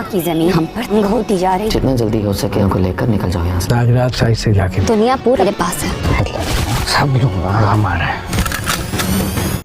माँ की जमीन हम पर तंग होती जा रही। जितना जल्दी हो सके उनको लेकर निकल जाओ यहाँ से। नागराज साइड से जाके दुनिया पूरे पास है। सब लोग हमारे हैं।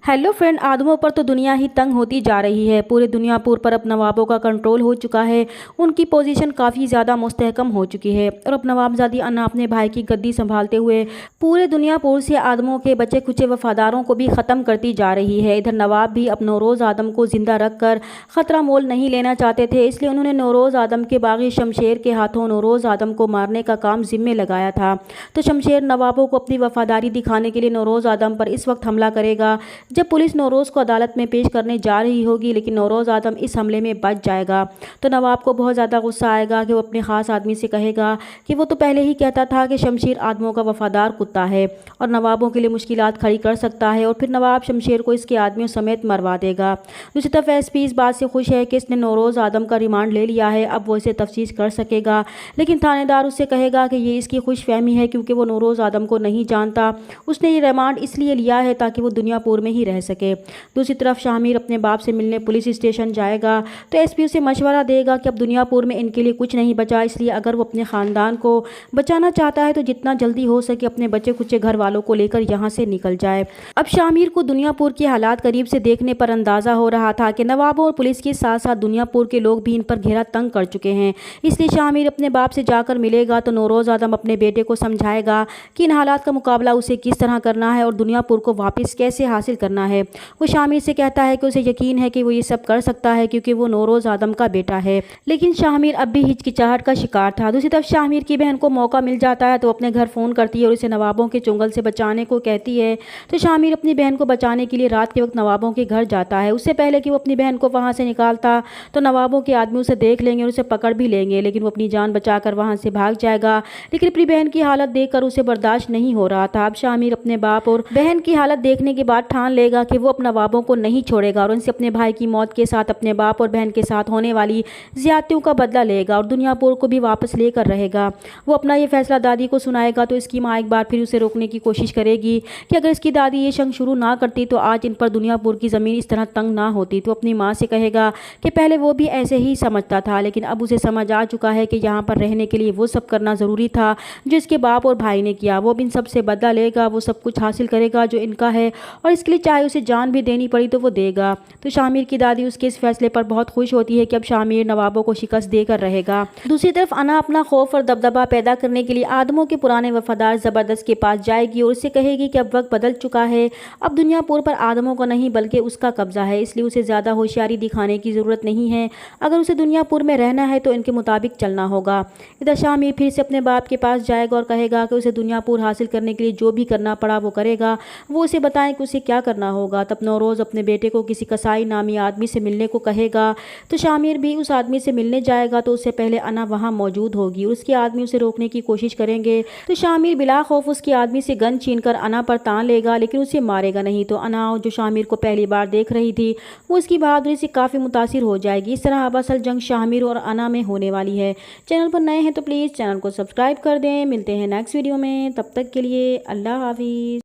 हेलो फ्रेंड, आदमों पर तो दुनिया ही तंग होती जा रही है। पूरे दुनियापुर पर अब नवाबों का कंट्रोल हो चुका है। उनकी पोजीशन काफ़ी ज़्यादा मुस्तहकम हो चुकी है और अब नवाबजादी अन्ना अपने भाई की गद्दी संभालते हुए पूरे दुनियापुर से आदमों के बचे खुचे वफादारों को भी ख़त्म करती जा रही है। इधर नवाब भी अब नौरोज़ आदम को ज़िंदा रख कर ख़तरा मोल नहीं लेना चाहते थे, इसलिए उन्होंने नौरोज़ आदम के बागी शमशेर के हाथों नौरोज़ आदम को मारने का काम ज़िम्मे लगाया था। तो शमशेर नवाबों को अपनी वफादारी दिखाने के लिए नौरोज़ आदम पर इस वक्त हमला करेगा जब पुलिस नौरोज़ को अदालत में पेश करने जा रही होगी, लेकिन नौरोज़ आदम इस हमले में बच जाएगा। तो नवाब को बहुत ज़्यादा गुस्सा आएगा कि वो अपने ख़ास आदमी से कहेगा कि वो तो पहले ही कहता था कि शमशेर आदमों का वफादार कुत्ता है और नवाबों के लिए मुश्किलात खड़ी कर सकता है, और फिर नवाब शमशेर को इसके आदमियों समेत मरवा देगा। दूसरी तरफ एसपी इस बात से खुश है कि इसने नौरोज़ आदम का रिमांड ले लिया है, अब वो इसे तफ्तीश कर सकेगा, लेकिन थानेदार उससे कहेगा कि ये इसकी खुशफहमी है क्योंकि वो नौरोज़ आदम को नहीं जानता। उसने ये रिमांड इसलिए लिया है ताकि वो दुनियापुर में ही रह सके। दूसरी तरफ शामिर अपने बाप से मिलने पुलिस स्टेशन जाएगा तो एसपी उसे मशवरा देगा कि अब दुनियापुर में इनके लिए कुछ नहीं बचा, इसलिए अगर वो अपने ख़ानदान को बचाना चाहता है तो जितना जल्दी हो सके अपने बच्चे कुचे घर वालों को लेकर यहाँ से निकल जाए। अब शामिर को दुनियापुर के हालात करीब से देखने पर अंदाज़ा हो रहा था कि नवाबों और पुलिस के साथ साथ दुनियापुर के लोग भी इन पर घेरा तंग कर चुके हैं, इसलिए शामिर अपने बाप से जाकर मिलेगा तो नौरोज़ आदम अपने बेटे को समझाएगा कि इन हालात का मुकाबला उसे किस तरह करना है और दुनियापुर को वापस कैसे हासिल करना है। वो शामिर से कहता है कि उसे यकीन है कि वो ये सब कर सकता है क्योंकि वो नौरोज़ आदम का बेटा है, लेकिन शामिर अब भी हिचकिचाहट का शिकार था। दूसरी तरफ शामिर की बहन को मौका मिल जाता है तो अपने घर फ़ोन करती है और उसे नवाबों के चुंगल से बचाने को कहती है। तो शामिर अपनी बहन को बचाने के लिए रात के वक्त नवाबों के घर जाता है। उससे पहले कि वो अपनी बहन को वहाँ से निकालता तो नवाबों के आदमी उसे देख लेंगे और उसे पकड़ भी लेंगे, लेकिन वो अपनी जान बचाकर वहाँ से भाग जाएगा। लेकिन अपनी बहन की हालत देखकर उसे बर्दाश्त नहीं हो रहा था। अब शामिर अपने बाप और बहन की हालत देखने के बाद ठान लेगा कि वो अपने नवाबों को नहीं छोड़ेगा और उनसे अपने भाई की मौत के साथ अपने बाप और बहन के साथ होने वाली ज़्यादतियों का बदला लेगा और दुनियापुर को भी वापस लेकर रहेगा। वो अपना ये फैसला दादी को सुनाएगा तो इसकी माँ एक बार फिर उसे रोकने की कोशिश करेगी कि अगर इसकी दादी ये शंख शुरू ना करती तो आज इन पर दुनियापुर की ज़मीन इस तरह तंग ना होती। तो अपनी माँ से कहेगा कि पहले वो भी ऐसे ही समझता था, लेकिन अब उसे समझ आ चुका है कि यहाँ पर रहने के लिए वो सब करना ज़रूरी था जो इसके बाप और भाई ने किया। वो भी इन सब से बदला लेगा, वो सब कुछ हासिल करेगा जो इनका है और इसके लिए चाहे उसे जान भी देनी पड़ी तो वो देगा। तो शामिर की दादी उसके इस फैसले पर बहुत खुश होती है कि अब शामिर नवाबों को शिकस्त देकर रहेगा। दूसरी तरफ अना अपना खौफ और दबदबा पैदा करने के लिए आदमों के पुराने वफादार ज़बरदस्त के पास जाएगी और उससे कहेगी कि अब वक्त बदल चुका है, अब दुनियापुर पर आदमों का नहीं बल्कि उसका कब्जा है, इसलिए उसे ज़्यादा होशियारी दिखाने की ज़रूरत नहीं है। अगर उसे दुनियापुर में रहना है तो इनके मुताबिक चलना होगा। इधर शामिर फिर से अपने बाप के पास जाएगा और कहेगा कि उसे दुनियापुर हासिल करने के लिए जो भी करना पड़ा वो करेगा। वो उसे बताएं कि उसे क्या करना होगा। तब नौरोज़ अपने बेटे को किसी कसाई नामी आदमी से मिलने को कहेगा तो शामिर भी उस आदमी से मिलने जाएगा तो उससे पहले अना वहाँ मौजूद होगी। उसके आदमी उसे रोकने की कोशिश करेंगे तो शामिर बिला खौफ उसके आदमी से गन छीनकर अना पर तान लेगा, लेकिन उसे मारेगा नहीं। तो अना जो शामिर को पहली बार देख रही थी वो उसकी बहादुरी से काफ़ी मुतासिर हो जाएगी। इस तरह अब असल जंग शामिर और अना में होने वाली है। चैनल पर नए हैं तो प्लीज़ चैनल को सब्सक्राइब कर दें। मिलते हैं नेक्स्ट वीडियो में, तब तक के लिए अल्लाह हाफिज़।